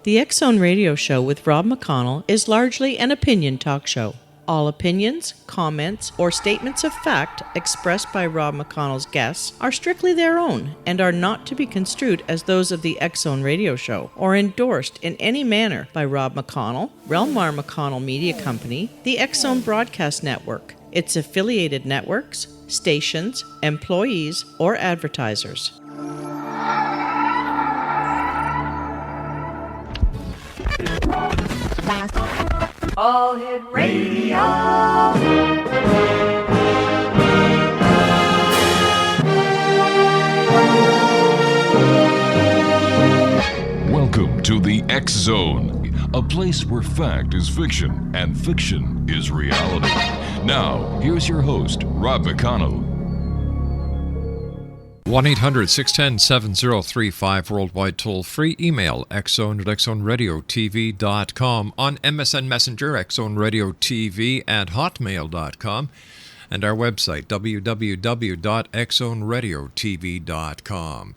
The X Zone Radio Show with Rob McConnell is largely an opinion talk show. All opinions, comments, or statements of fact expressed by Rob McConnell's guests are strictly their own and are not to be construed as those of the X Zone Radio Show or endorsed in any manner by Rob McConnell, Relmar McConnell Media Company, the X Zone Broadcast Network, its affiliated networks, stations, employees, or advertisers. All Hit Radio. Welcome to the X Zone, a place where fact is fiction and fiction is reality. Now, here's your host, Rob McConnell. 1-800-610-7035 worldwide toll-free. Email xzone@xzoneradiotv.com, on MSN Messenger, xzoneradiotv at hotmail.com, and our website, www.xzoneradiotv.com.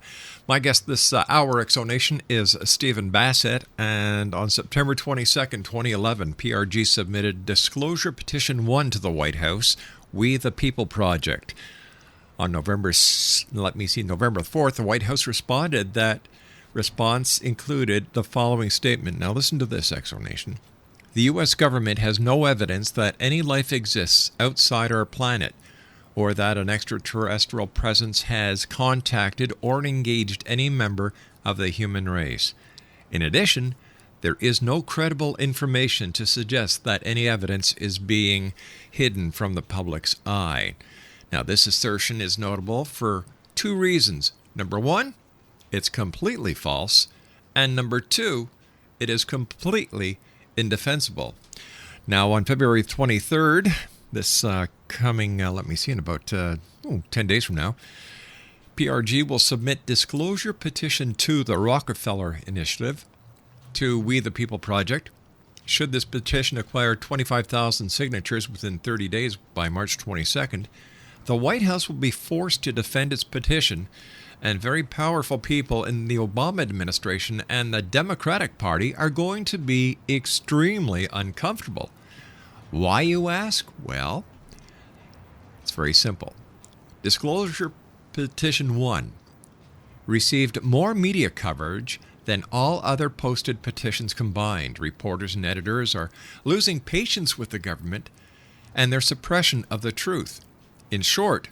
My guest this hour, Exonation, is Stephen Bassett, and on September 22nd, 2011, PRG submitted Disclosure Petition 1 to the White House, We the People Project. On November 4th, the White House responded. That response included the following statement. Now listen to this, Exonation. The U.S. government has no evidence that any life exists outside our planet, or that an extraterrestrial presence has contacted or engaged any member of the human race. In addition, there is no credible information to suggest that any evidence is being hidden from the public's eye. Now, this assertion is notable for two reasons. Number one, it's completely false. And number two, it is completely indefensible. Now, on February 23rd, this coming, in about 10 days from now, PRG will submit Disclosure Petition 2, the Rockefeller Initiative, to We the People Project. Should this petition acquire 25,000 signatures within 30 days by March 22nd, the White House will be forced to defend its petition, and very powerful people in the Obama administration and the Democratic Party are going to be extremely uncomfortable. Why, you ask? Well, it's very simple. Disclosure Petition 1 received more media coverage than all other posted petitions combined. Reporters and editors are losing patience with the government and their suppression of the truth. In short,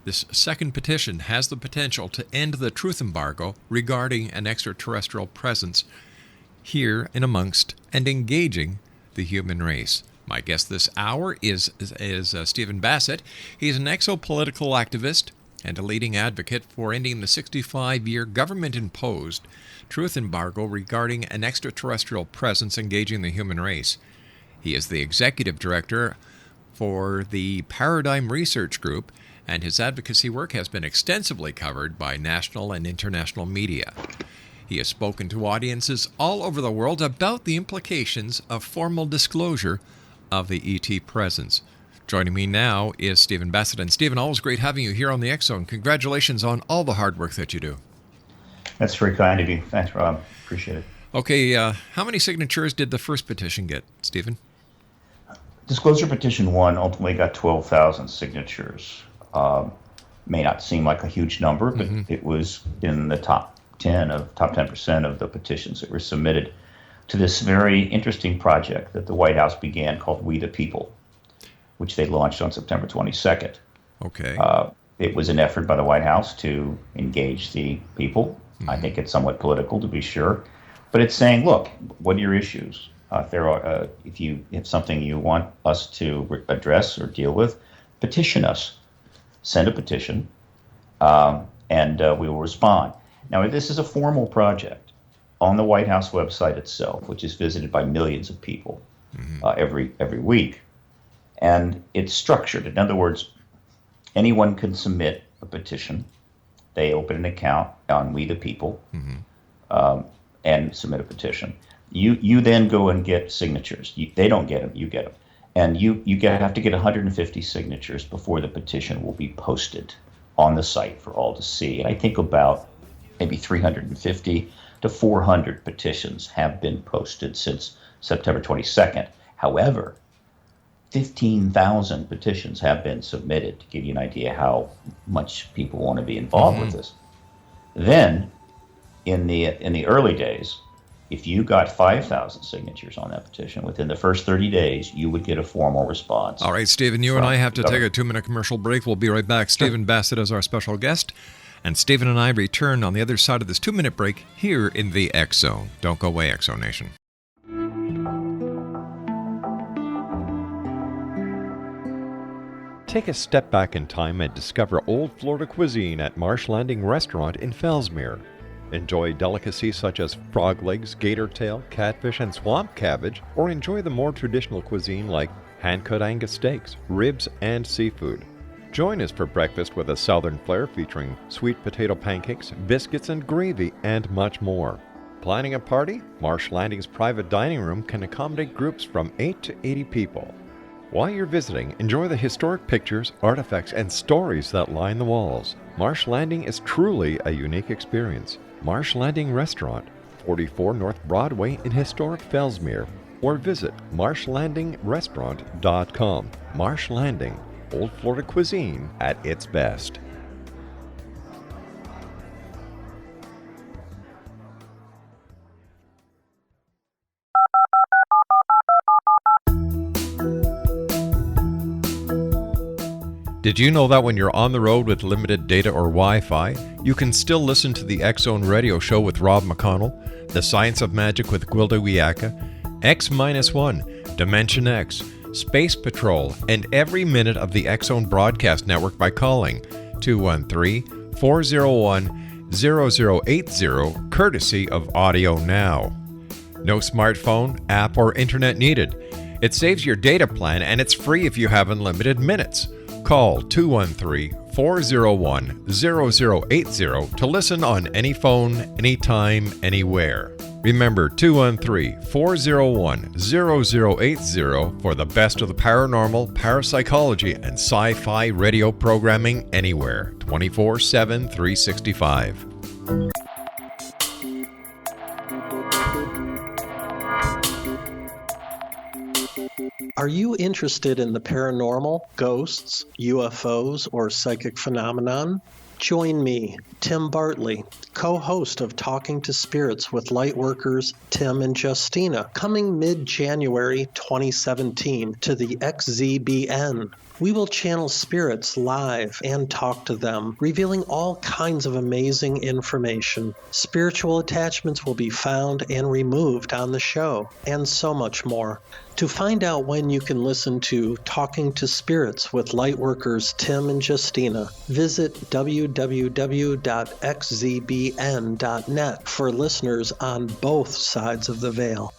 this second petition has the potential to end the truth embargo regarding an extraterrestrial presence here in amongst and engaging the human race. My guest this hour is Stephen Bassett. He's an exopolitical activist and a leading advocate for ending the 65-year government-imposed truth embargo regarding an extraterrestrial presence engaging the human race. He is the executive director for the Paradigm Research Group, and his advocacy work has been extensively covered by national and international media. He has spoken to audiences all over the world about the implications of formal disclosure of the ET presence. Joining me now is Stephen Bassett. And Stephen, always great having you here on the X Zone. Congratulations on all the hard work that you do. That's very kind of you. Thanks, Rob. Appreciate it. Okay, how many signatures did the first petition get, Stephen? Disclosure Petition 1 ultimately got 12,000 signatures. May not seem like a huge number, but it was in the top 10% of the petitions that were submitted to this very interesting project that the White House began called We the People, which they launched on September 22nd. Okay. It was an effort by the White House to engage the people. I think it's somewhat political, to be sure, but it's saying, look, what are your issues? If you have something you want us to address or deal with, petition us. Send a petition, and we will respond. Now, this is a formal project on the White House website itself, which is visited by millions of people every week. And it's structured. In other words, anyone can submit a petition. They open an account on We the People and submit a petition. You then go and get signatures. They don't get them, you get them. And you have to get 150 signatures before the petition will be posted on the site for all to see. And I think about maybe 350 to 400 petitions have been posted since September 22nd. However, 15,000 petitions have been submitted, to give you an idea how much people want to be involved with this. Then, in the early days, if you got 5,000 signatures on that petition, within the first 30 days, you would get a formal response. All right, Stephen, you and I have to take a 2-minute commercial break. We'll be right back. Stephen Bassett is our special guest, and Stephen and I return on the other side of this 2-minute break here in the X Zone. Don't go away, X Zone Nation. Take a step back in time and discover old Florida cuisine at Marsh Landing Restaurant in Fellsmere. Enjoy delicacies such as frog legs, gator tail, catfish, and swamp cabbage, or enjoy the more traditional cuisine like hand-cut Angus steaks, ribs, and seafood. Join us for breakfast with a southern flair featuring sweet potato pancakes, biscuits and gravy, and much more. Planning a party? Marsh Landing's private dining room can accommodate groups from 8 to 80 people. While you're visiting, enjoy the historic pictures, artifacts, and stories that line the walls. Marsh Landing is truly a unique experience. Marsh Landing Restaurant, 44 North Broadway in historic Fellsmere, or visit marshlandingrestaurant.com. Marsh Landing, old Florida cuisine at its best. Did you know that when you're on the road with limited data or Wi-Fi, you can still listen to the X Zone Radio Show with Rob McConnell, The Science of Magic with Gwilda Wiyaka, X-1, Dimension X, Space Patrol, and every minute of the X Zone broadcast network by calling 213-401-0080, courtesy of Audio Now. No smartphone, app, or internet needed. It saves your data plan and it's free if you have unlimited minutes. Call 213-401-0080 to listen on any phone, anytime, anywhere. Remember 213-401-0080 for the best of the paranormal, parapsychology, and sci-fi radio programming anywhere, 24/7, 365. Are you interested in the paranormal, ghosts, UFOs, or psychic phenomenon? Join me, Tim Bartley, co-host of Talking to Spirits with Lightworkers Tim and Justina, coming mid-January 2017 to the XZBN. We will channel spirits live and talk to them, revealing all kinds of amazing information. Spiritual attachments will be found and removed on the show, and so much more. To find out when you can listen to Talking to Spirits with Lightworkers Tim and Justina, visit www.xzbn.net for listeners on both sides of the veil.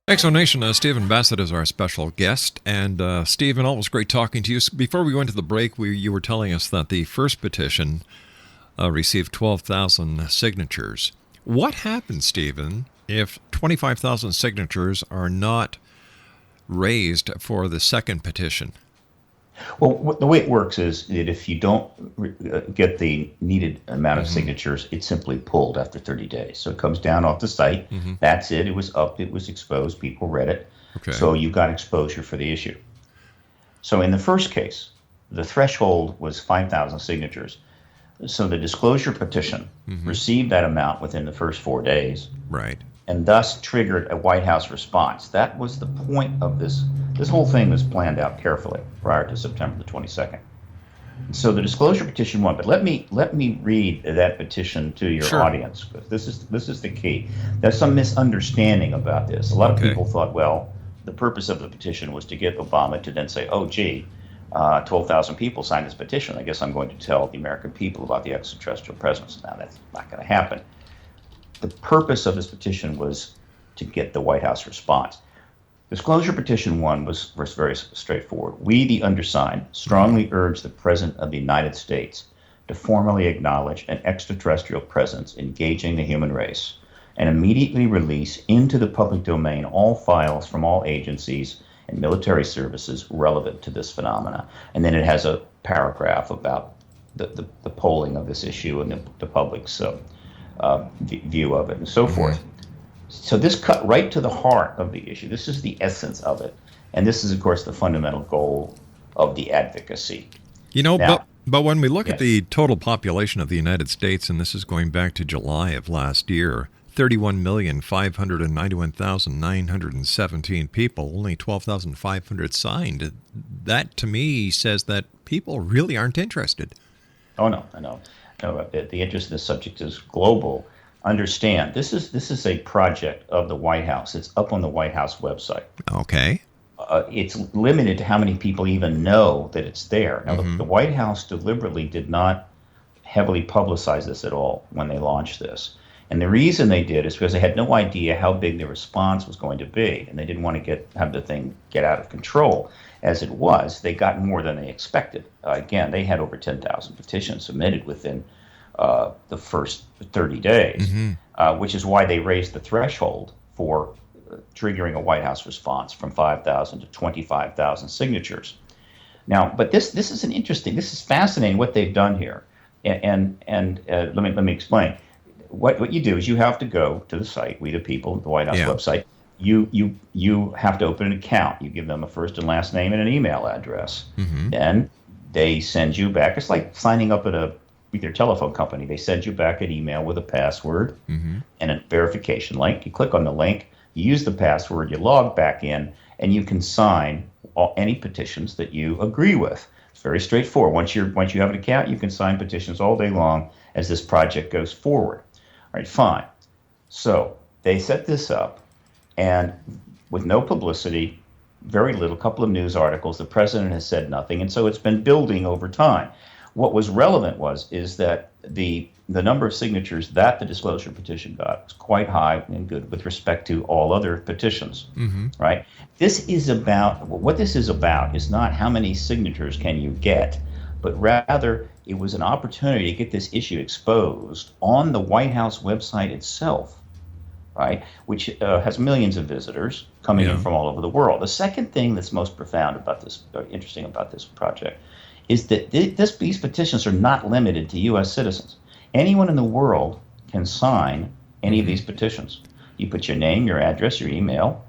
Exonation, Stephen Bassett is our special guest. And Stephen, always great talking to you. Before we went to the break, you were telling us that the first petition received 12,000 signatures. What happens, Stephen, if 25,000 signatures are not raised for the second petition? Well, the way it works is that if you don't get the needed amount of signatures, it's simply pulled after 30 days. So it comes down off the site. That's it. It was up. It was exposed. People read it. Okay. So you got exposure for the issue. So in the first case, the threshold was 5,000 signatures. So the disclosure petition received that amount within the first 4 days. Right. And thus triggered a White House response. That was the point of this. This whole thing was planned out carefully prior to September the 22nd. So the disclosure petition won. But let me read that petition to your audience, because this is the key. There's some misunderstanding about this. A lot of people thought, well, the purpose of the petition was to get Obama to then say, oh, gee, 12,000 people signed this petition. I guess I'm going to tell the American people about the extraterrestrial presence. Now, that's not going to happen. The purpose of this petition was to get the White House response. Disclosure Petition 1 was very straightforward. We, the undersigned, strongly urge the President of the United States to formally acknowledge an extraterrestrial presence engaging the human race, and immediately release into the public domain all files from all agencies and military services relevant to this phenomena. And then it has a paragraph about the polling of this issue and the public's view of it and so forth. So this cut right to the heart of the issue. This is the essence of it. And this is, of course, the fundamental goal of the advocacy. Now, but when we look yes. at the total population of the United States, and this is going back to July of last year, 31,591,917 people, only 12,500 signed. That, to me, says that people really aren't interested. Oh, no, I know. No, the interest in this subject is global. Understand, this is a project of the White House. It's up on the White House website. Okay. It's limited to how many people even know that it's there. Now, the White House deliberately did not heavily publicize this at all when they launched this. And the reason they did is because they had no idea how big the response was going to be, and they didn't want to have the thing get out of control. As it was, they got more than they expected. Again, they had over 10,000 petitions submitted within the first 30 days, which is why they raised the threshold for triggering a White House response from 5,000 to 25,000 signatures. Now, but this is fascinating what they've done here, and let me explain. What you do is you have to go to the site, We the People, the White House website. You have to open an account. You give them a first and last name and an email address. Then they send you back. It's like signing up with your telephone company. They send you back an email with a password and a verification link. You click on the link, you use the password, you log back in, and you can sign any petitions that you agree with. It's very straightforward. Once you have an account, you can sign petitions all day long as this project goes forward. All right, fine. So they set this up, and with no publicity, very little, couple of news articles, the president has said nothing, and so it's been building over time. What was relevant is that the number of signatures that the disclosure petition got was quite high and good with respect to all other petitions, right? What this is about is not how many signatures can you get, but rather it was an opportunity to get this issue exposed on the White House website itself, right, which has millions of visitors coming in from all over the world. The second thing that's most profound about this, interesting about this project, is that these petitions are not limited to U.S. citizens. Anyone in the world can sign any of these petitions. You put your name, your address, your email,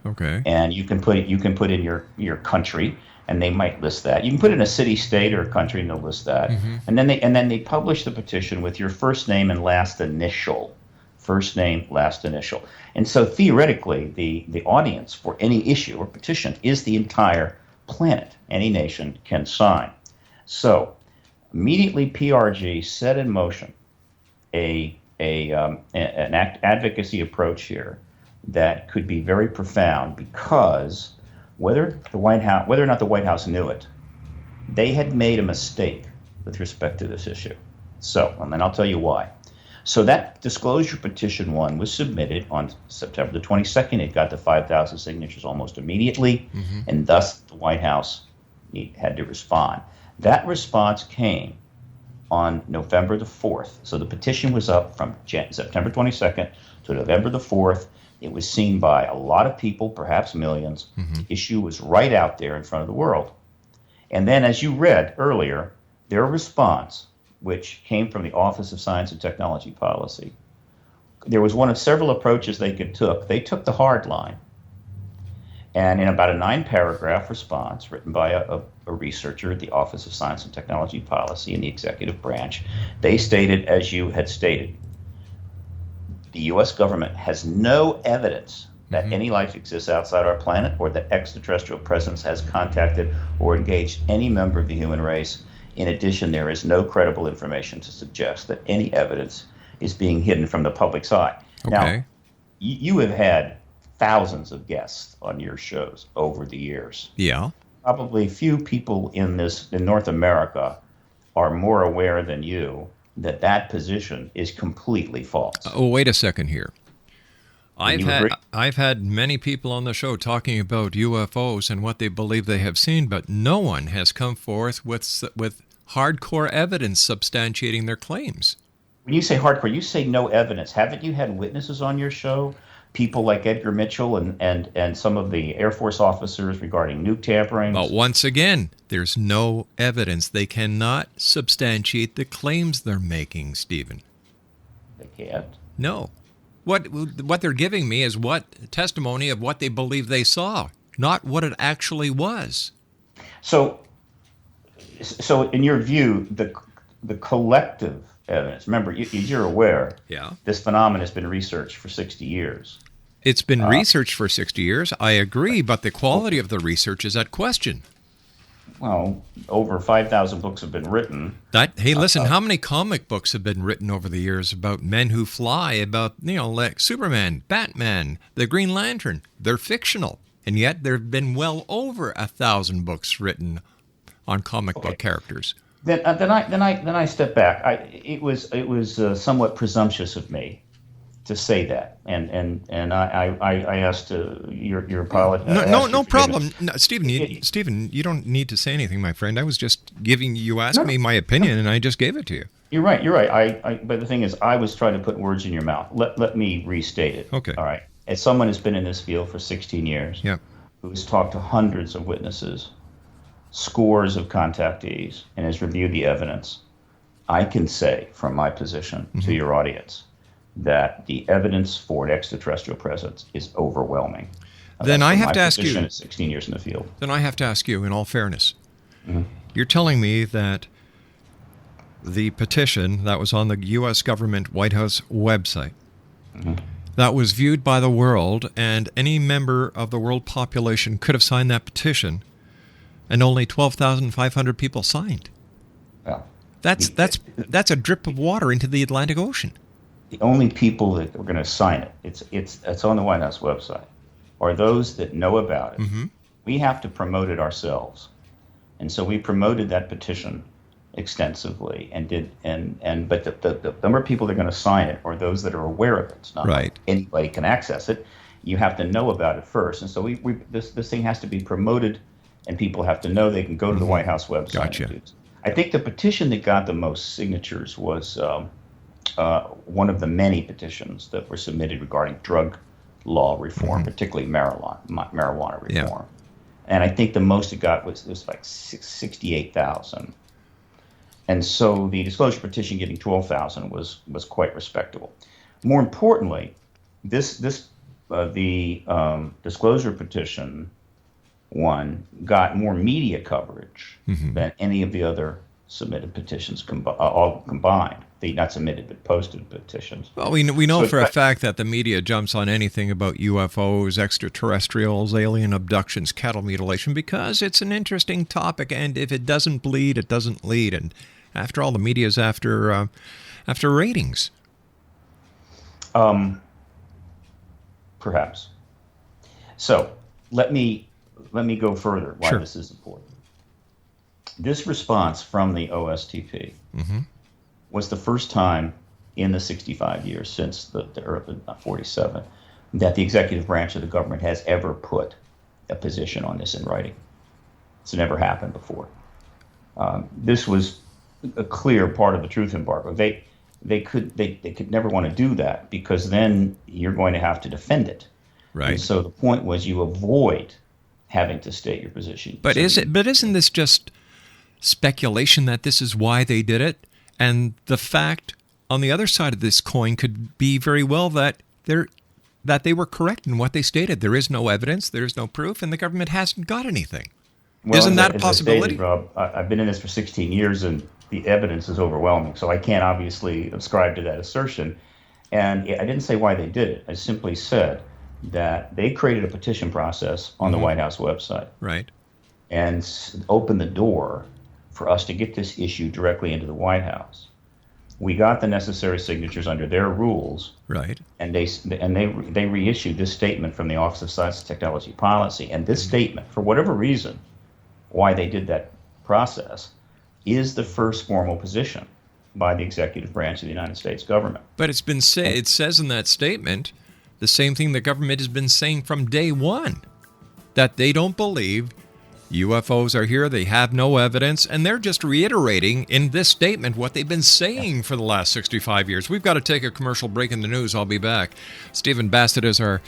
and you can put in your country, and they might list that. You can put in a city, state, or a country, and they'll list that. And then they publish the petition with your first name and last initial. First name, last initial. And so theoretically, the audience for any issue or petition is the entire planet. Any nation can sign. So immediately PRG set in motion an advocacy approach here that could be very profound, because whether or not the White House knew it, they had made a mistake with respect to this issue. So, and then I'll tell you why. So that disclosure petition 1 was submitted on September the 22nd. It got to 5,000 signatures almost immediately, and thus the White House had to respond. That response came on November the 4th. So the petition was up from September 22nd to November the 4th. It was seen by a lot of people, perhaps millions. The issue was right out there in front of the world. And then, as you read earlier, their response, which came from the Office of Science and Technology Policy, there was one of several approaches they took. They took the hard line. And in about a 9-paragraph response written by a researcher at the Office of Science and Technology Policy in the executive branch, they stated, as you had stated, the U.S. government has no evidence that any life exists outside our planet, or that extraterrestrial presence has contacted or engaged any member of the human race. In addition, there is no credible information to suggest that any evidence is being hidden from the public's eye. Now, you have had thousands of guests on your shows over the years. Yeah. Probably few people in North America are more aware than you that position is completely false. Oh, wait a second here. I've had many people on the show talking about UFOs and what they believe they have seen, but no one has come forth with hardcore evidence substantiating their claims. When you say hardcore, you say no evidence. Haven't you had witnesses on your show? People like Edgar Mitchell and some of the Air Force officers regarding nuke tampering. But once again, there's no evidence. They cannot substantiate the claims they're making, Stephen. They can't. No. What they're giving me is what testimony of what they believe they saw, not what it actually was. So in your view, the collective evidence, remember, you're aware, this phenomenon has been researched for 60 years. It's been researched for 60 years, I agree, but the quality of the research is at question. Well, over 5,000 books have been written. Hey, listen, how many comic books have been written over the years about men who fly, about, like Superman, Batman, the Green Lantern? They're fictional, and yet there have been well over 1,000 books written on comic book characters. Then I step back. It was somewhat presumptuous of me to say that, and I asked your pilot. No problem, no, Stephen. You don't need to say anything, my friend. I was just you asked me my opinion, and I just gave it to you. You're right. But the thing is, I was trying to put words in your mouth. Let me restate it. Okay. All right. As someone who's been in this field for 16 years, who's talked to hundreds of witnesses, scores of contactees, and has reviewed the evidence, I can say from my position to your audience that the evidence for an extraterrestrial presence is overwhelming. Then I have to ask you. 16 years in the field. Then I have to ask you, in all fairness, you're telling me that the petition that was on the U.S. government White House website, that was viewed by the world, and any member of the world population could have signed that petition, and only 12,500 people signed. Well, that's a drip of water into the Atlantic Ocean. The only people that are going to sign it, it's on the White House website, are those that know about it. We have to promote it ourselves, and so we promoted that petition extensively, but the number of people that are going to sign it are those that are aware of it. It's not like anybody can access it. You have to know about it first, and so this thing has to be promoted, and people have to know they can go to the White House website. Gotcha. And do this. I think the petition that got the most signatures was one of the many petitions that were submitted regarding drug law reform, particularly marijuana reform. And I think the most it got was like 68,000. And so the disclosure petition getting 12,000 was quite respectable. More importantly, the disclosure petition one got more media coverage than any of the other submitted petitions all combined. The not submitted but posted petitions. Well, we know for a fact that the media jumps on anything about UFOs, extraterrestrials, alien abductions, cattle mutilation, because it's an interesting topic, and if it doesn't bleed, it doesn't lead. And after all, the media's after ratings. Perhaps. So let me go further why this is important. This response from the OSTP was the first time in the 65 years since the early 47 that the executive branch of the government has ever put a position on this in writing. It's never happened before. This was a clear part of the truth embargo. They could never want to do that because then you're going to have to defend it. Right. And so the point was you avoid having to state your position. But isn't this just speculation that this is why they did it? And the fact on the other side of this coin could be very well that they were correct in what they stated. There is no evidence, there is no proof, and the government hasn't got anything. Well, isn't that a possibility? I stated, Rob, I've been in this for 16 years, and the evidence is overwhelming. So I can't obviously ascribe to that assertion. And I didn't say why they did it. I simply said that they created a petition process on the White House website. Right. And opened the door for us to get this issue directly into the White House. We got the necessary signatures under their rules. Right. And they reissued this statement from the Office of Science and Technology Policy. And this statement, for whatever reason, why they did that process, is the first formal position by the executive branch of the United States government. But it says in that statement the same thing the government has been saying from day one, that they don't believe UFOs are here, they have no evidence, and they're just reiterating in this statement what they've been saying for the last 65 years. We've got to take a commercial break in the news. I'll be back. Stephen Bassett is our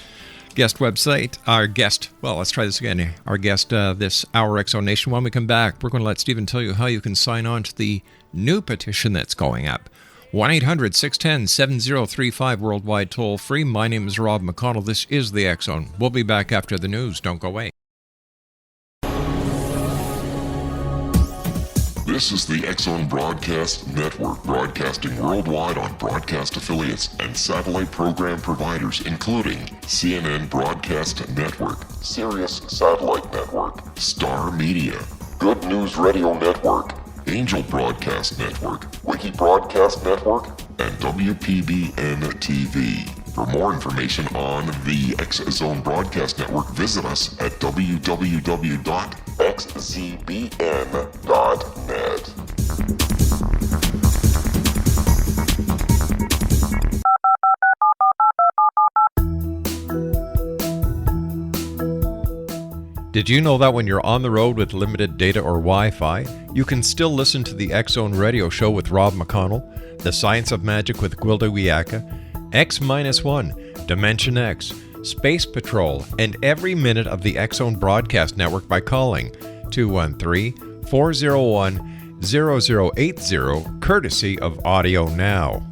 guest website. Our guest, well, let's try this again. Our guest this hour, Exo Nation. When we come back, we're going to let Stephen tell you how you can sign on to the new petition that's going up. 1-800-610-7035, worldwide toll free. My name is Rob McConnell. This is the X Zone. We'll be back after the news. Don't go away. This is the X Zone Broadcast Network, broadcasting worldwide on broadcast affiliates and satellite program providers, including CNN Broadcast Network, Sirius Satellite Network, Star Media, Good News Radio Network, Angel Broadcast Network, Wiki Broadcast Network, and WPBN TV. For more information on the X Zone Broadcast Network, visit us at www.xzbn.net. Did you know that when you're on the road with limited data or Wi-Fi, you can still listen to the X Zone Radio Show with Rob McConnell, The Science of Magic with Gwilda Wiyaka, X-1, Dimension X, Space Patrol, and every minute of the X Zone Broadcast Network by calling 213-401-0080, courtesy of Audio Now.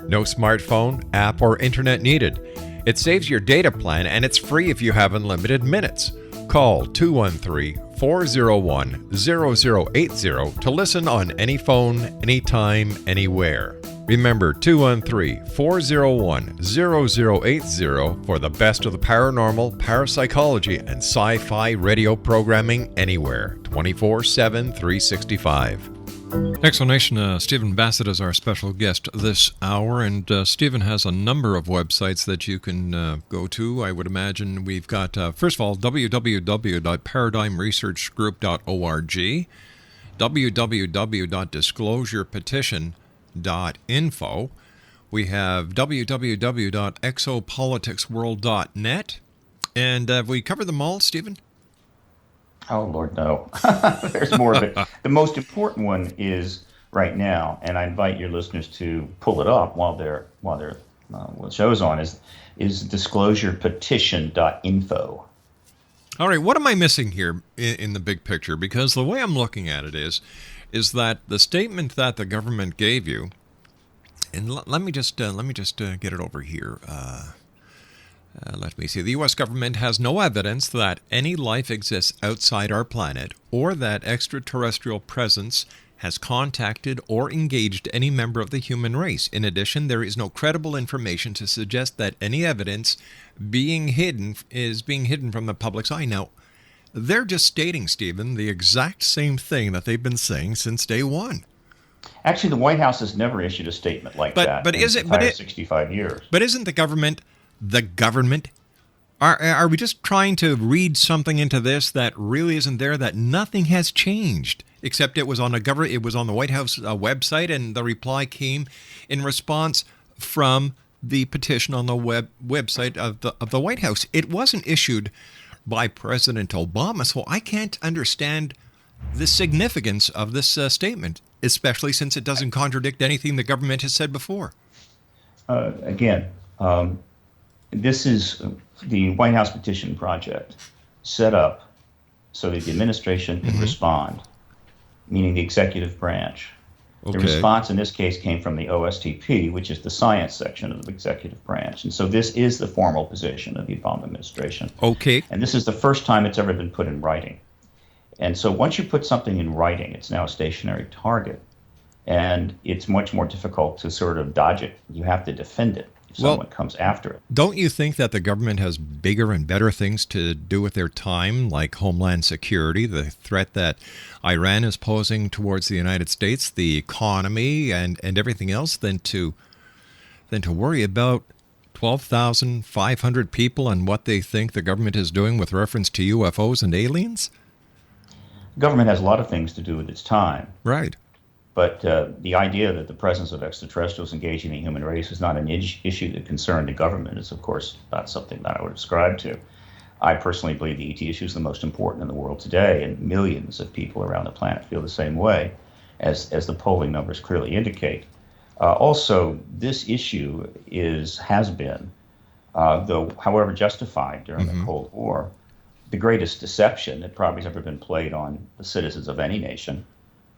No smartphone, app, or internet needed. It saves your data plan, and it's free if you have unlimited minutes. Call 213-401-0080 to listen on any phone, anytime, anywhere. Remember 213-401-0080 for the best of the paranormal, parapsychology, and sci-fi radio programming anywhere, 24/7, 365. Explanation, Stephen Bassett is our special guest this hour, and Stephen has a number of websites that you can go to. I would imagine we've got, first of all, www.paradigmresearchgroup.org, www.disclosurepetition.info. We have www.exopoliticsworld.net, and have we covered them all, Stephen? Oh, Lord, no. There's more of it. The most important one is right now, and I invite your listeners to pull it up while the show's on, is disclosurepetition.info. All right, what am I missing here in the big picture? Because the way I'm looking at it is that the statement that the government gave you, and let me just get it over here. Let me see. The U.S. government has no evidence that any life exists outside our planet or that extraterrestrial presence has contacted or engaged any member of the human race. In addition, there is no credible information to suggest that any evidence is being hidden from the public's eye. Now, they're just stating, Stephen, the exact same thing that they've been saying since day one. Actually, the White House has never issued a statement like that in 65 years. But isn't the government? Are we just trying to read something into this that really isn't there, that nothing has changed, except it was on the White House website, and the reply came in response from the petition on the website of the White House. It wasn't issued by President Obama, so I can't understand the significance of this statement, especially since it doesn't contradict anything the government has said before. This is the White House Petition Project set up so that the administration can respond, meaning the executive branch. Okay. The response in this case came from the OSTP, which is the science section of the executive branch. And so this is the formal position of the Obama administration. Okay. And this is the first time it's ever been put in writing. And so once you put something in writing, it's now a stationary target. And it's much more difficult to sort of dodge it. You have to defend it. Someone comes after it. Don't you think that the government has bigger and better things to do with their time, like Homeland Security, the threat that Iran is posing towards the United States, the economy, and everything else, than to worry about 12,500 people and what they think the government is doing with reference to UFOs and aliens? The government has a lot of things to do with its time. Right. But the idea that the presence of extraterrestrials engaging the human race is not an issue that concerned the government is, of course, not something that I would ascribe to. I personally believe the ET issue is the most important in the world today, and millions of people around the planet feel the same way, as the polling numbers clearly indicate. Also, this issue has been, though however justified during the Cold War, the greatest deception that probably has ever been played on the citizens of any nation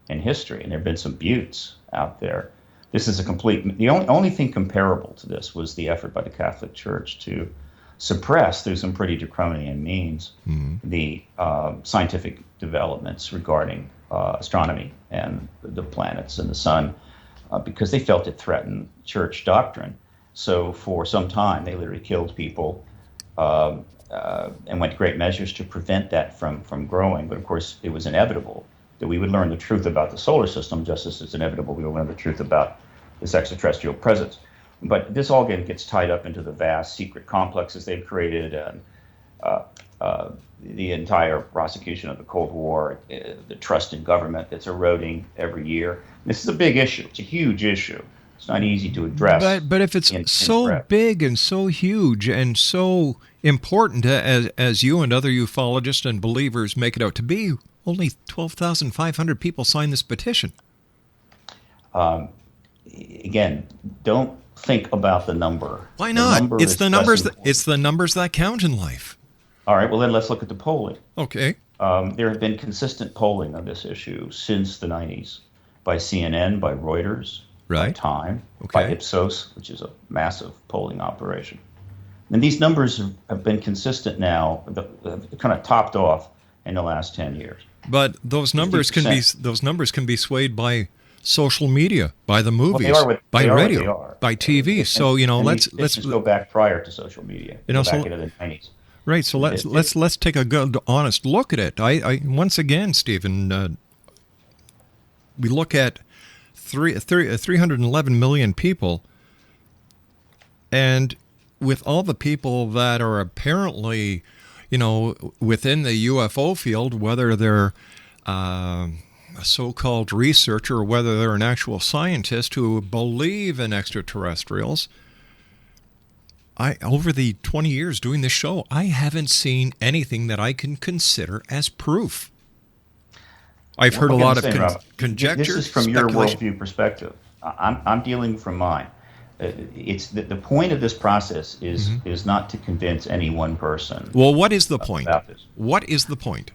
in history. And there have been some buttes out there. This is the only thing comparable to this was the effort by the Catholic Church to suppress, through some pretty draconian means, the scientific developments regarding astronomy and the planets and the sun, because they felt it threatened church doctrine. So for some time, they literally killed people and went to great measures to prevent that from growing. But of course, it was inevitable that we would learn the truth about the solar system, just as it's inevitable we will learn the truth about this extraterrestrial presence. But this all gets tied up into the vast secret complexes they've created, and the entire prosecution of the Cold War, the trust in government that's eroding every year. This is a big issue. It's a huge issue. It's not easy to address. But if it's so big and so huge and so important as you and other ufologists and believers make it out to be, only 12,500 people signed this petition. Again, don't think about the number. Why not? It's the numbers that count in life. All right, well then let's look at the polling. Okay. There have been consistent polling on this issue since the 90s by CNN, by Reuters, by Time, by Ipsos, which is a massive polling operation. And these numbers have been consistent now, kind of topped off in the last 10 years. But those numbers can be swayed by social media, by the movies, by radio, by TV. So let's go back prior to social media. Back into the 90s. Right. So let's take a good, honest look at it. I once again, Stephen, we look at 311 million people, and with all the people that are apparently, within the UFO field, whether they're a so-called researcher or whether they're an actual scientist who believe in extraterrestrials, over the 20 years doing this show, I haven't seen anything that I can consider as proof. I've heard a lot of conjecture. This is from your worldview perspective. I'm dealing from mine. It's the point of this process is not to convince any one person. Well, what is the point? What is the point?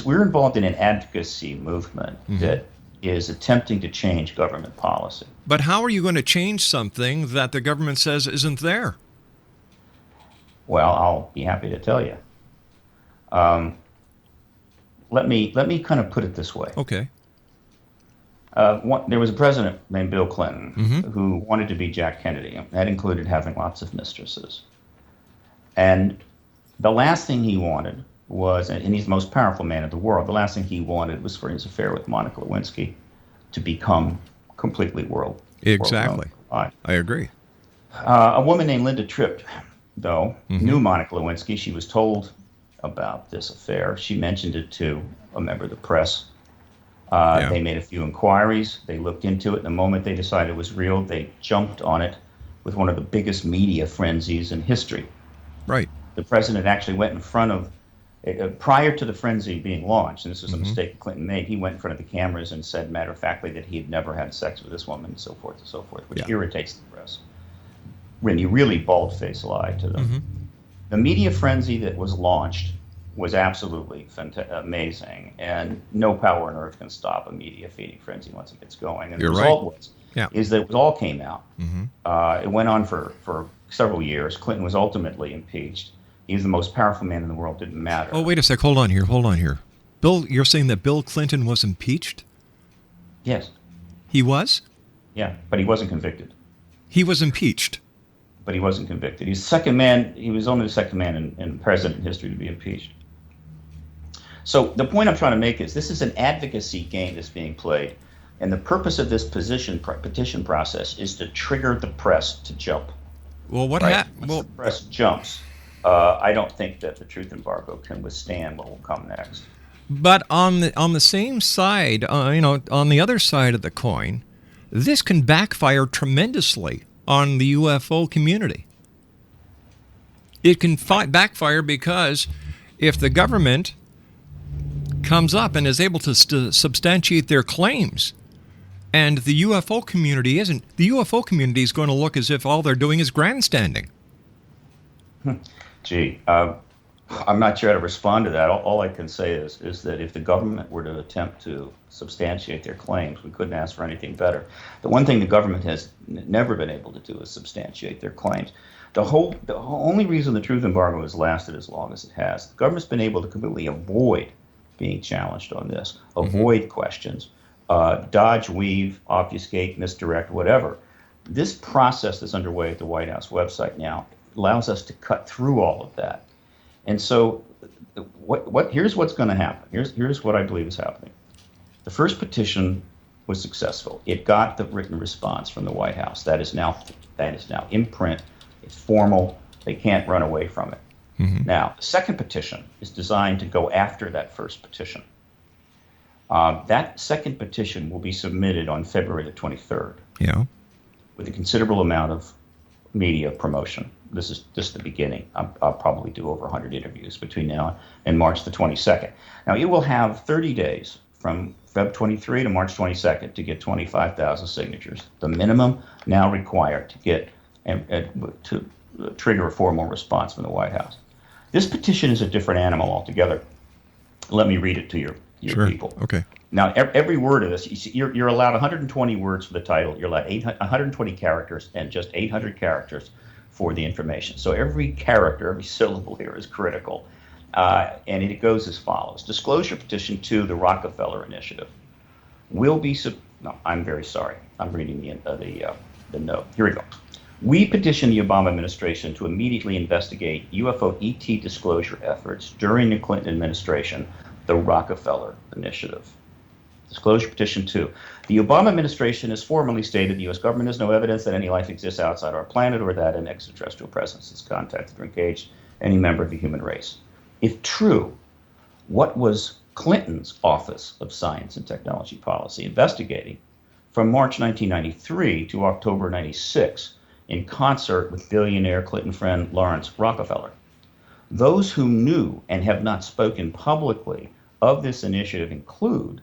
We're involved in an advocacy movement that is attempting to change government policy. But how are you going to change something that the government says isn't there? Well, I'll be happy to tell you. Let me kind of put it this way. Okay. There was a president named Bill Clinton who wanted to be Jack Kennedy. That included having lots of mistresses. And the last thing he wanted was, and he's the most powerful man in the world, the last thing he wanted was for his affair with Monica Lewinsky to become completely world. Exactly. I agree. A woman named Linda Tripp, though, knew Monica Lewinsky. She was told about this affair. She mentioned it to a member of the press. They made a few inquiries. They looked into it. And the moment they decided it was real, they jumped on it with one of the biggest media frenzies in history. Right. The president actually went in front of, prior to the frenzy being launched, and this was a mistake Clinton made, he went in front of the cameras and said matter-of-factly that he had never had sex with this woman, and so forth, which irritates the press. When you really bald-faced lie to them. The media frenzy that was launched was absolutely amazing, and no power on earth can stop a media feeding frenzy once it gets going. And the result is that it all came out. It went on for several years. Clinton was ultimately impeached. He was the most powerful man in the world. Didn't matter. Oh, wait a sec. Hold on here. Bill, you're saying that Bill Clinton was impeached? Yes. He was? Yeah, but he wasn't convicted. He was impeached? But he wasn't convicted. He's the second man. He was only the second man in president history to be impeached. So the point I'm trying to make is this is an advocacy game that's being played, and the purpose of this petition process is to trigger the press to jump. Well, what happened? Once the press jumps, I don't think that the truth embargo can withstand what will come next. But on the same side, on the other side of the coin, this can backfire tremendously on the UFO community. it can backfire, because if the government comes up and is able to substantiate their claims, and the UFO community isn't, the UFO community is going to look as if all they're doing is grandstanding. Gee, I'm not sure how to respond to that. All I can say is that if the government were to attempt to substantiate their claims, we couldn't ask for anything better. The one thing the government has never been able to do is substantiate their claims. The only reason the truth embargo has lasted as long as it has, the government's been able to completely avoid being challenged on this, avoid questions, dodge, weave, obfuscate, misdirect, whatever. This process that's underway at the White House website now allows us to cut through all of that. And so here's what's going to happen. Here's what I believe is happening. The first petition was successful. It got the written response from the White House. That is now in print. It's formal. They can't run away from it. Mm-hmm. Now, the second petition is designed to go after that first petition. That second petition will be submitted on February the 23rd. Yeah. With a considerable amount of media promotion. This is just the beginning. I'll probably do over 100 interviews between now and March the 22nd. Now, it will have 30 days from Feb 23 to March 22nd to get 25,000 signatures, the minimum now required to get to trigger a formal response from the White House. This petition is a different animal altogether. Let me read it to your sure. people. Okay. Now, every word of this, you're allowed 120 words for the title. You're allowed 120 characters and just 800 characters for the information. So every character, every syllable here is critical. And it goes as follows. Disclosure Petition 2, the Rockefeller Initiative, will be... No, I'm very sorry. I'm reading the note. Here we go. We petition the Obama administration to immediately investigate UFO ET disclosure efforts during the Clinton administration, the Rockefeller Initiative. Disclosure Petition 2. The Obama administration has formally stated the U.S. government has no evidence that any life exists outside our planet or that an extraterrestrial presence has contacted or engaged any member of the human race. If true, what was Clinton's Office of Science and Technology Policy investigating from March 1993 to October 96 in concert with billionaire Clinton friend Lawrence Rockefeller? Those who knew and have not spoken publicly of this initiative include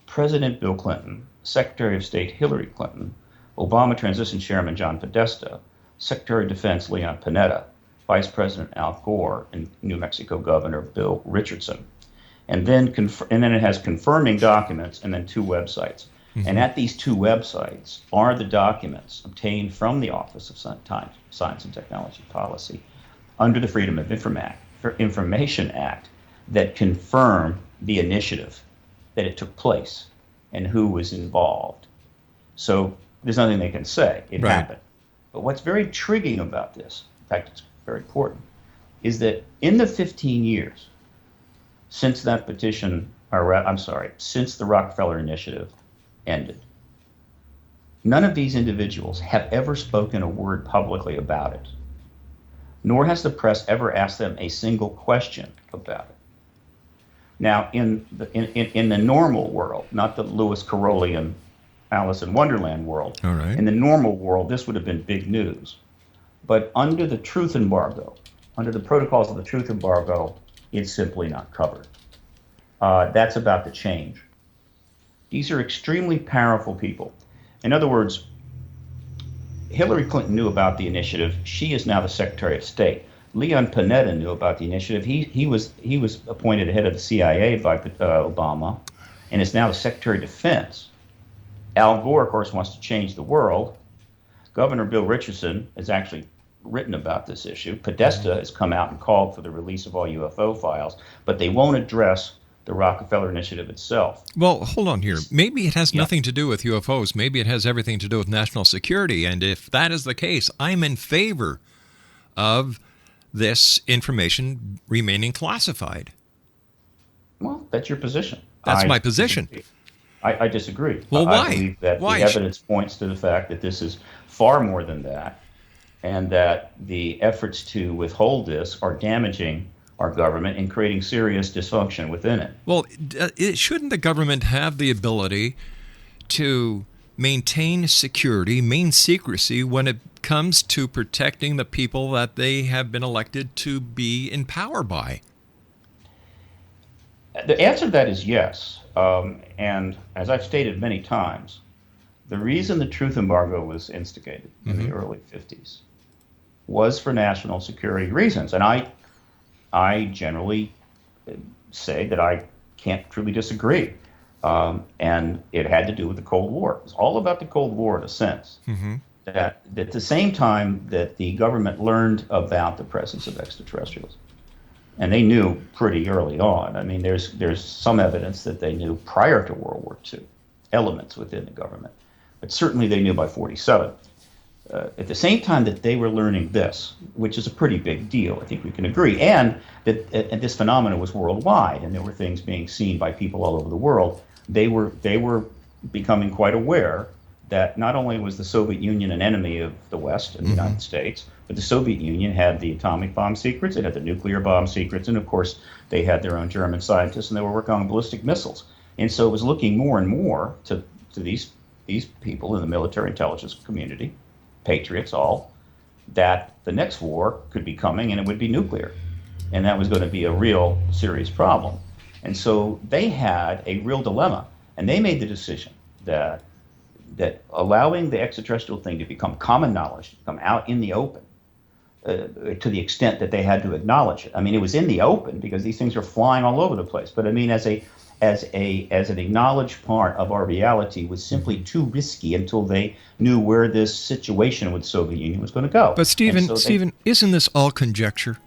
President Bill Clinton, Secretary of State Hillary Clinton, Obama Transition Chairman John Podesta, Secretary of Defense Leon Panetta, Vice President Al Gore, and New Mexico Governor Bill Richardson. And then it has confirming documents and then two websites. Mm-hmm. And at these two websites are the documents obtained from the Office of Science and Technology Policy under the Freedom of Information Act that confirm the initiative, that it took place, and who was involved. So there's nothing they can say. It happened. But what's very intriguing about this, in fact, it's very important, is that in the 15 years since that petition, since the Rockefeller Initiative ended, none of these individuals have ever spoken a word publicly about it, nor has the press ever asked them a single question about it. Now, in the normal world, not the Lewis Carrollian Alice in Wonderland world, all right, in the normal world, this would have been big news. But under the truth embargo, under the protocols of the truth embargo, it's simply not covered. That's about to change. These are extremely powerful people. In other words, Hillary Clinton knew about the initiative. She is now the Secretary of State. Leon Panetta knew about the initiative. He was appointed head of the CIA by Obama, and is now the Secretary of Defense. Al Gore, of course, wants to change the world. Governor Bill Richardson has actually written about this issue. Podesta has come out and called for the release of all UFO files, but they won't address the Rockefeller Initiative itself. Well, hold on here. Maybe it has nothing to do with UFOs. Maybe it has everything to do with national security. And if that is the case, I'm in favor of this information remaining classified. Well, that's your position. That's my position. I disagree. Well, why? I believe that the evidence points to the fact that this is far more than that, and that the efforts to withhold this are damaging our government and creating serious dysfunction within it. Well, shouldn't the government have the ability to maintain security, maintain secrecy when it comes to protecting the people that they have been elected to be in power by? The answer to that is yes. And as I've stated many times, the reason the truth embargo was instigated in the early 50s was for national security reasons. And I generally say that I can't truly disagree. And it had to do with the Cold War. It was all about the Cold War in a sense. That at the same time that the government learned about the presence of extraterrestrials, and they knew pretty early on. I mean, there's some evidence that they knew prior to World War II, elements within the government, but certainly they knew by 47. At the same time that they were learning this, which is a pretty big deal, I think we can agree, and that this phenomenon was worldwide, and there were things being seen by people all over the world. They were becoming quite aware that not only was the Soviet Union an enemy of the West and the United States, but the Soviet Union had the atomic bomb secrets, it had the nuclear bomb secrets, and of course they had their own German scientists, and they were working on ballistic missiles. And so it was looking more and more to these people in the military intelligence community, patriots all, that the next war could be coming and it would be nuclear. And that was going to be a real serious problem. And so they had a real dilemma, and they made the decision that allowing the extraterrestrial thing to become common knowledge, to come out in the open, to the extent that they had to acknowledge it. I mean, it was in the open because these things are flying all over the place. But I mean, as an acknowledged part of our reality, was simply too risky until they knew where this situation with the Soviet Union was going to go. But Stephen, isn't this all conjecture?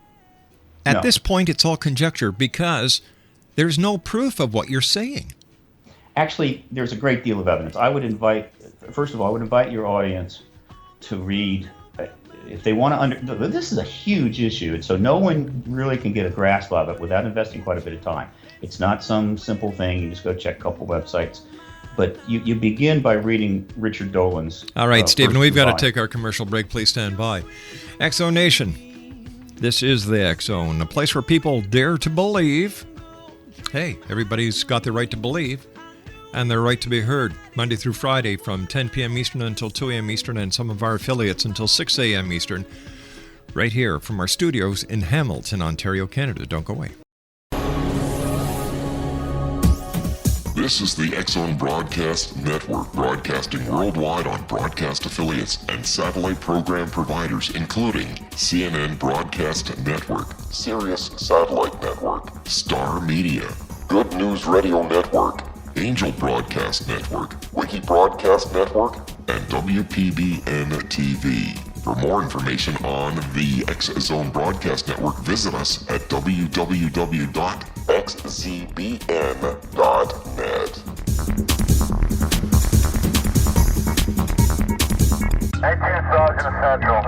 At this point, it's all conjecture because there's no proof of what you're saying. Actually, there's a great deal of evidence. First of all, I would invite your audience to read, if they want to this is a huge issue, and so no one really can get a grasp of it without investing quite a bit of time. It's not some simple thing. You just go check a couple websites. But you begin by reading Richard Dolan's. All right, Stephen, we've got to take our commercial break. Please stand by. X-Zone Nation, this is the X-Zone, a place where people dare to believe. Hey, everybody's got the right to believe and their right to be heard, Monday through Friday from 10 p.m. Eastern until 2 a.m. Eastern, and some of our affiliates until 6 a.m. Eastern, right here from our studios in Hamilton, Ontario, Canada. Don't go away. This is the X-Zone Broadcast Network, broadcasting worldwide on broadcast affiliates and satellite program providers, including CNN Broadcast Network, Sirius Satellite Network, Star Media, Good News Radio Network, Angel Broadcast Network, Wiki Broadcast Network, and WPBN TV. For more information on the X-Zone Broadcast Network, visit us at www.xzbn.net. 19 Sergeant Central.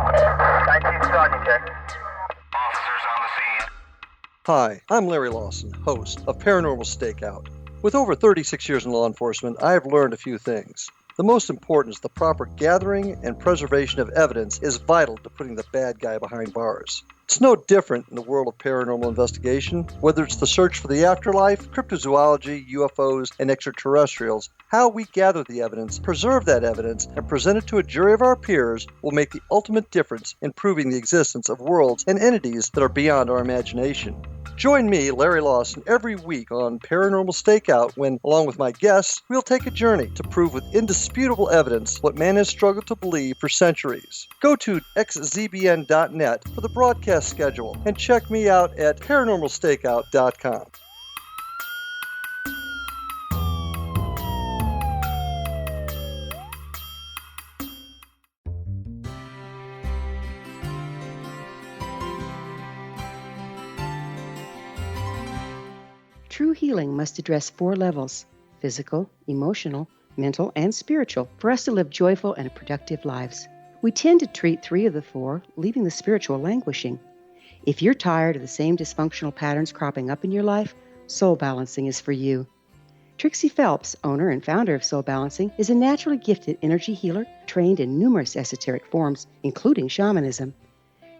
19 Sergeant check. Officers on the scene. Hi, I'm Larry Lawson, host of Paranormal Stakeout. With over 36 years in law enforcement, I have learned a few things. The most important is the proper gathering and preservation of evidence is vital to putting the bad guy behind bars. It's no different in the world of paranormal investigation. Whether it's the search for the afterlife, cryptozoology, UFOs, and extraterrestrials, how we gather the evidence, preserve that evidence, and present it to a jury of our peers will make the ultimate difference in proving the existence of worlds and entities that are beyond our imagination. Join me, Larry Lawson, every week on Paranormal Stakeout when, along with my guests, we'll take a journey to prove with indisputable evidence what man has struggled to believe for centuries. Go to xzbn.net for the broadcast schedule and check me out at paranormalstakeout.com. True healing must address 4 levels: physical, emotional, mental, and spiritual, for us to live joyful and productive lives. We tend to treat 3 of the 4, leaving the spiritual languishing. If you're tired of the same dysfunctional patterns cropping up in your life, Soul Balancing is for you. Trixie Phelps, owner and founder of Soul Balancing, is a naturally gifted energy healer trained in numerous esoteric forms, including shamanism.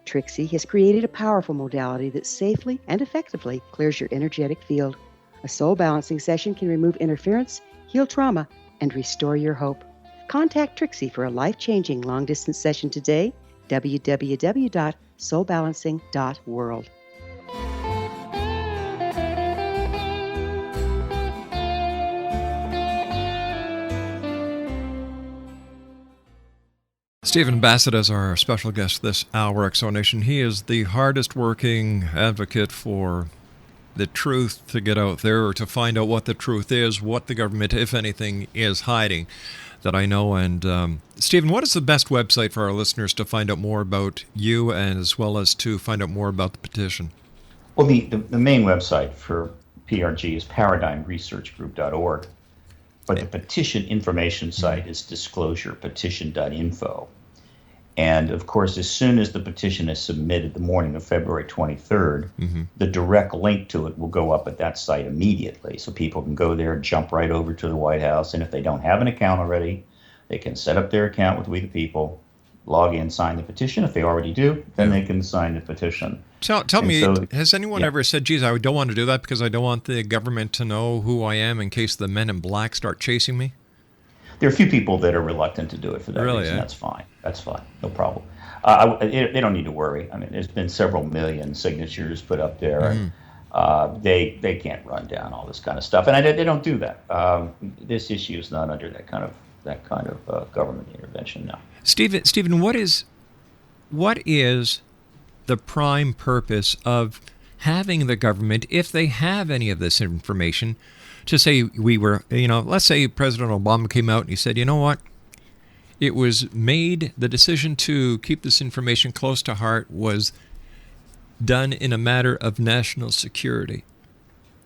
Trixie has created a powerful modality that safely and effectively clears your energetic field. A soul balancing session can remove interference, heal trauma, and restore your hope. Contact Trixie for a life-changing long-distance session today www.soulbalancing.world. Stephen Bassett is our special guest this hour, Exonation. He is the hardest working advocate for the truth to get out there, or to find out what the truth is, what the government, if anything, is hiding, that I know. And Stephen, what is the best website for our listeners to find out more about you, and as well as to find out more about the petition? Well, the main website for PRG is paradigmresearchgroup.org, but the petition information site is disclosurepetition.info. And, of course, as soon as the petition is submitted the morning of February 23rd, the direct link to it will go up at that site immediately. So people can go there, jump right over to the White House, and if they don't have an account already, they can set up their account with We the People, log in, sign the petition. If they already do, then they can sign the petition. Tell me, has anyone ever said, geez, I don't want to do that because I don't want the government to know who I am in case the men in black start chasing me? There are a few people that are reluctant to do it for that reason. That's fine. That's fine. No problem. They don't need to worry. I mean, there's been several million signatures put up there. They can't run down all this kind of stuff, and they don't do that. This issue is not under that kind of government intervention now. Stephen, what is the prime purpose of having the government, if they have any of this information, to say let's say President Obama came out and he said, you know what, it was made, the decision to keep this information close to heart was done in a matter of national security.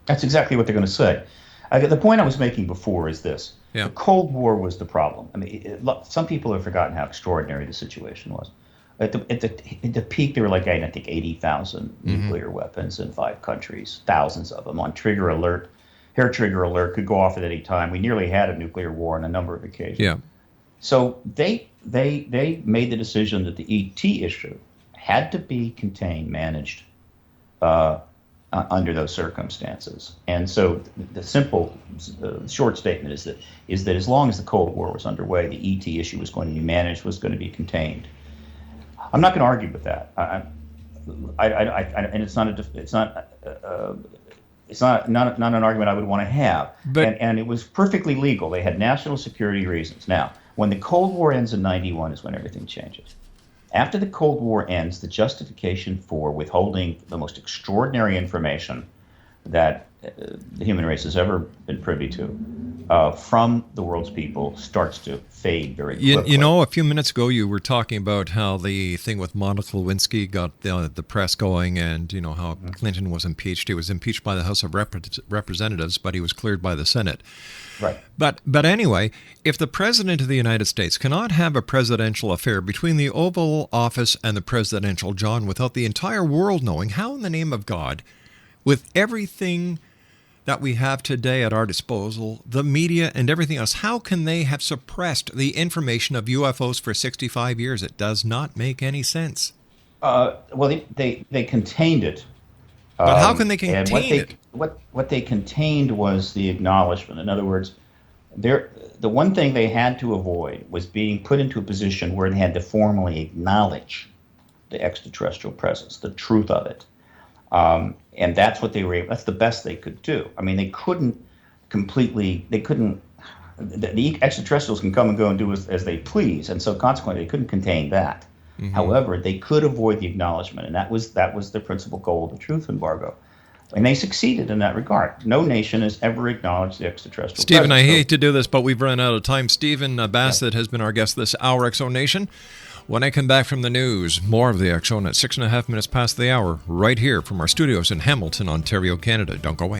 That's exactly what they're going to say. The point I was making before is this. Yeah. The Cold War was the problem. I mean, some people have forgotten how extraordinary the situation was. At the peak, there were I think 80,000 nuclear weapons in 5 countries, thousands of them on trigger alert. Hair trigger alert could go off at any time. We nearly had a nuclear war on a number of occasions. Yeah. So they made the decision that the ET issue had to be contained, managed under those circumstances. And so the short statement is that as long as the Cold War was underway, the ET issue was going to be managed, was going to be contained. I'm not going to argue with that. And it's not an argument I would want to have. And it was perfectly legal. They had national security reasons. Now, when the Cold War ends in 91 is when everything changes. After the Cold War ends, the justification for withholding the most extraordinary information that the human race has ever been privy to from the world's people starts to fade very quickly. A few minutes ago you were talking about how the thing with Monica Lewinsky got the press going, and how Clinton was impeached. He was impeached by the House of Representatives, but he was cleared by the Senate. Right. But anyway, if the President of the United States cannot have a presidential affair between the Oval Office and the presidential John without the entire world knowing, how in the name of God, with everything that we have today at our disposal, the media and everything else, how can they have suppressed the information of UFOs for 65 years? It does not make any sense. Well, they contained it. But how can they contain it? What they contained was the acknowledgement. In other words, the one thing they had to avoid was being put into a position where they had to formally acknowledge the extraterrestrial presence, the truth of it. And that's what that's the best they could do. I mean, the extraterrestrials can come and go and do as they please, and so consequently they couldn't contain that. Mm-hmm. However, they could avoid the acknowledgement, and that was the principal goal of the truth embargo. And they succeeded in that regard. No nation has ever acknowledged the extraterrestrial Stephen, presence. I hate to do this, but we've run out of time. Stephen Bassett has been our guest this hour, Exonation. When I come back from the news, more of the X Zone at 6.5 minutes past the hour, right here from our studios in Hamilton, Ontario, Canada. Don't go away.